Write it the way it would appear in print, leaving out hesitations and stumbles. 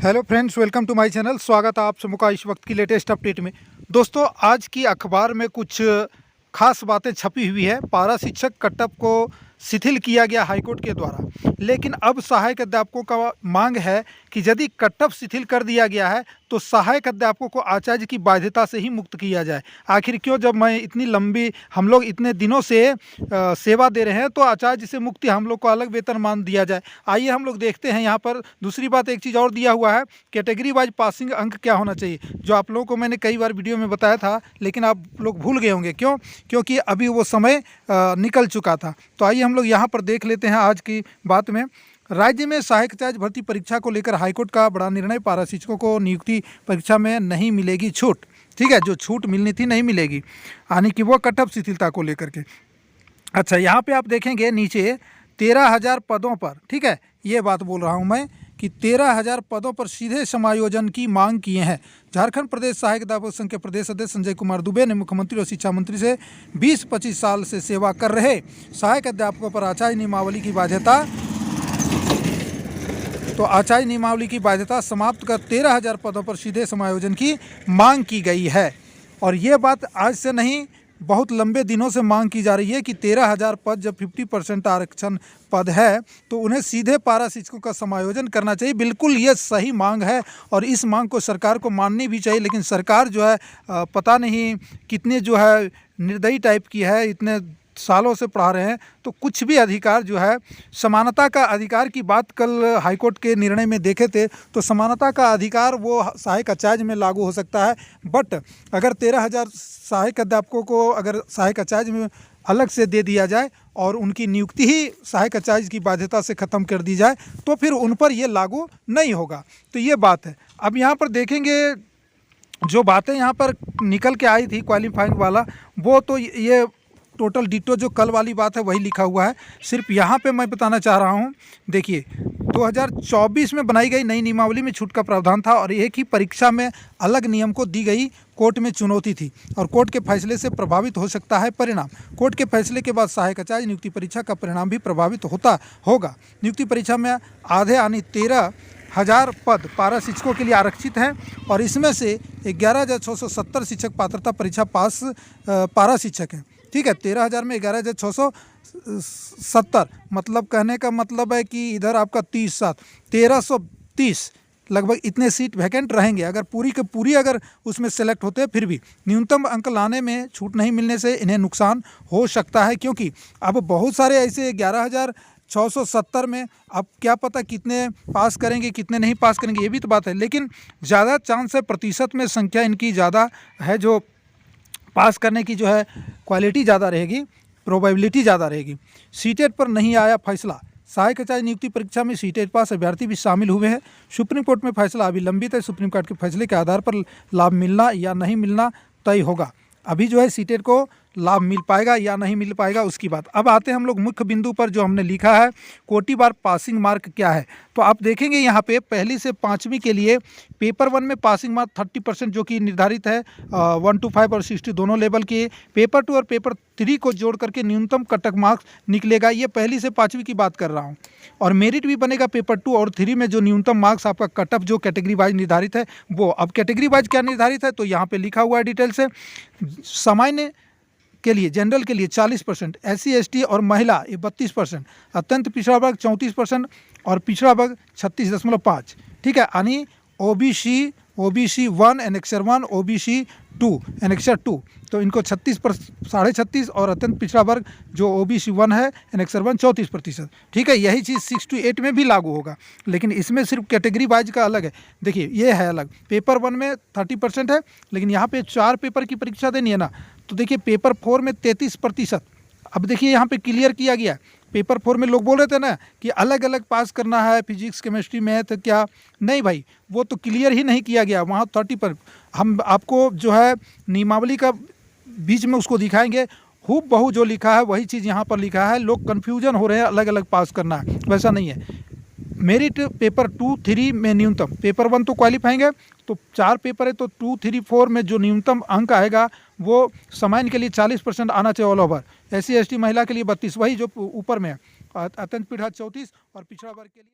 Hello friends, welcome to my channel. स्वागत है आप सबों का इस वक्त की लेटेस्ट अपडेट में। दोस्तों, आज की अखबार में कुछ खास बातें छपी हुई है। पारा शिक्षक कटअप को शिथिल किया गया हाईकोर्ट के द्वारा, लेकिन अब सहायक अध्यापकों का मांग है कि यदि कटअप शिथिल कर दिया गया है तो सहायक अध्यापकों को आचार्य की बाध्यता से ही मुक्त किया जाए। आखिर क्यों, जब मैं इतनी लंबी हम लोग इतने दिनों से सेवा दे रहे हैं तो आचार्य से मुक्ति हम लोग को अलग वेतन मान दिया जाए। आइए हम लोग देखते हैं। यहाँ पर दूसरी बात, एक चीज़ और दिया हुआ है, कैटेगरी वाइज पासिंग अंक क्या होना चाहिए, जो आप लोगों को मैंने कई बार वीडियो में बताया था, लेकिन आप लोग भूल गए होंगे। क्यों? क्योंकि अभी वो समय निकल चुका था। तो आइए हम लोग यहाँ पर देख लेते हैं आज की बात में। राज्य में सहायक आचार्य भर्ती परीक्षा को लेकर हाईकोर्ट का बड़ा निर्णय। पारा शिक्षकों को नियुक्ति परीक्षा में नहीं मिलेगी छूट। ठीक है, जो छूट मिलनी थी नहीं मिलेगी, यानी कि वो कटअप शिथिलता को लेकर के। अच्छा, यहाँ पे आप देखेंगे नीचे 13,000 पदों पर, ठीक है, ये बात बोल रहा हूँ मैं कि 13,000 पदों पर सीधे समायोजन की मांग किए हैं। झारखंड प्रदेश सहायक अध्यापक संघ के प्रदेश अध्यक्ष संजय कुमार दुबे ने मुख्यमंत्री और शिक्षा मंत्री से 20-25 साल से सेवा कर रहे सहायक अध्यापकों पर आचार्य नियमावली की बाध्यता समाप्त कर 13,000 पदों पर सीधे समायोजन की मांग की गई है। और ये बात आज से नहीं, बहुत लंबे दिनों से मांग की जा रही है कि 13,000 पद, जब 50% आरक्षण पद है तो उन्हें सीधे पारा शिक्षकों का समायोजन करना चाहिए। बिल्कुल ये सही मांग है और इस मांग को सरकार को माननी भी चाहिए। लेकिन सरकार जो है पता नहीं कितने जो है निर्दयी टाइप की है, इतने सालों से पढ़ा रहे हैं तो कुछ भी अधिकार जो है, समानता का अधिकार की बात कल हाईकोर्ट के निर्णय में देखे थे तो समानता का अधिकार वो सहायक आचार्य में लागू हो सकता है। बट अगर 13,000 सहायक अध्यापकों को अगर सहायक आचार्य में अलग से दे दिया जाए और उनकी नियुक्ति ही सहायक आचार्य की बाध्यता से ख़त्म कर दी जाए तो फिर उन पर ये लागू नहीं होगा। तो ये बात है। अब यहाँ पर देखेंगे जो बातें यहाँ पर निकल के आई थी क्वालिफाइंग वाला, वो तो ये टोटल डिटो जो कल वाली बात है वही लिखा हुआ है। सिर्फ यहाँ पे मैं बताना चाह रहा हूँ, देखिए 2024 में बनाई गई नई नियमावली में छूट का प्रावधान था और एक ही परीक्षा में अलग नियम को दी गई कोर्ट में चुनौती थी और कोर्ट के फैसले से प्रभावित हो सकता है परिणाम। कोर्ट के फैसले के बाद सहायक आचार्य नियुक्ति परीक्षा का परिणाम भी प्रभावित होगा। नियुक्ति परीक्षा में आधे यानी 13,000 पद पारा शिक्षकों के लिए आरक्षित हैं और इसमें से 11,670 शिक्षक पात्रता परीक्षा पास पारा शिक्षक हैं। ठीक है, 13,000 में 11,670, मतलब कहने का मतलब है कि इधर आपका 30-7 1330 लगभग इतने सीट वैकेंट रहेंगे। अगर पूरी के पूरी अगर उसमें सेलेक्ट होते हैं फिर भी न्यूनतम अंक लाने में छूट नहीं मिलने से इन्हें नुकसान हो सकता है, क्योंकि अब बहुत सारे ऐसे 11,670 में अब क्या पता कितने पास करेंगे कितने नहीं पास करेंगे, ये भी तो बात है। लेकिन ज़्यादा चांस है, प्रतिशत में संख्या इनकी ज़्यादा है, जो पास करने की जो है क्वालिटी ज़्यादा रहेगी, प्रोबेबिलिटी ज़्यादा रहेगी। सीटेट पर नहीं आया फैसला। सहायक आचार्य नियुक्ति परीक्षा में सीटेट पास अभ्यर्थी भी शामिल हुए हैं। सुप्रीम कोर्ट में फैसला अभी लंबित है। सुप्रीम कोर्ट के फैसले के आधार पर लाभ मिलना या नहीं मिलना तय होगा। अभी जो है सीटेट को लाभ मिल पाएगा या नहीं मिल पाएगा उसकी बात। अब आते हैं हम लोग मुख्य बिंदु पर, जो हमने लिखा है कोटि बार पासिंग मार्क क्या है। तो आप देखेंगे यहाँ पे पहली से 5वीं के लिए पेपर 1 में पासिंग मार्क 30% जो कि निर्धारित है 1 to 5 और 60 दोनों लेवल के। पेपर 2 और पेपर 3 को जोड़ करके न्यूनतम कटअप मार्क्स निकलेगा। ये पहली से 5वीं की बात कर रहा हूँ। और मेरिट भी बनेगा पेपर 2 और 3 में, जो न्यूनतम मार्क्स आपका कटअप जो कैटेगरी वाइज निर्धारित है वो। अब कैटेगरी वाइज क्या निर्धारित है तो यहाँ पे लिखा हुआ है डिटेल से। सामान्य के लिए, जनरल के लिए 40%, SC ST और महिला ये 32%, अत्यंत पिछड़ा वर्ग 34% और पिछड़ा वर्ग 36.5। ठीक है, यानी OBC 1 एनेक्सर 1, OBC 2 एनेक्सर 2, तो इनको 36.5% और अत्यंत पिछड़ा वर्ग जो OBC 1 है एनेक्सर 1 34%। ठीक है, यही चीज़ 6 to 8 में भी लागू होगा, लेकिन इसमें सिर्फ कैटेगरी वाइज का अलग है। देखिए ये है अलग, पेपर 1 में 30% है, लेकिन यहाँ पे 4 पेपर की परीक्षा देनी है ना, तो देखिए पेपर 4 में 33%। अब देखिए यहाँ पे क्लियर किया गया। पेपर 4 में लोग बोल रहे थे ना कि अलग अलग पास करना है, फिजिक्स केमिस्ट्री मैथ, क्या नहीं भाई, वो तो क्लियर ही नहीं किया गया। वहाँ 30 पर हम आपको जो है नियमावली का बीच में उसको दिखाएंगे, हूबहू जो लिखा है वही चीज़ यहाँ पर लिखा है। लोग कन्फ्यूजन हो रहे हैं, अलग अलग पास करना है, वैसा नहीं है। मेरिट पेपर 2, 3 में न्यूनतम, पेपर 1 तो क्वालिफाइंग है तो 4 पेपर है तो 2, 3, 4 में जो न्यूनतम अंक आएगा वो सामान्य के लिए 40% आना चाहिए ऑल ओवर। SC ST महिला के लिए 32, वही जो ऊपर में है। अत्यंत पिछड़ा 34 और पिछड़ा वर्ग के लिए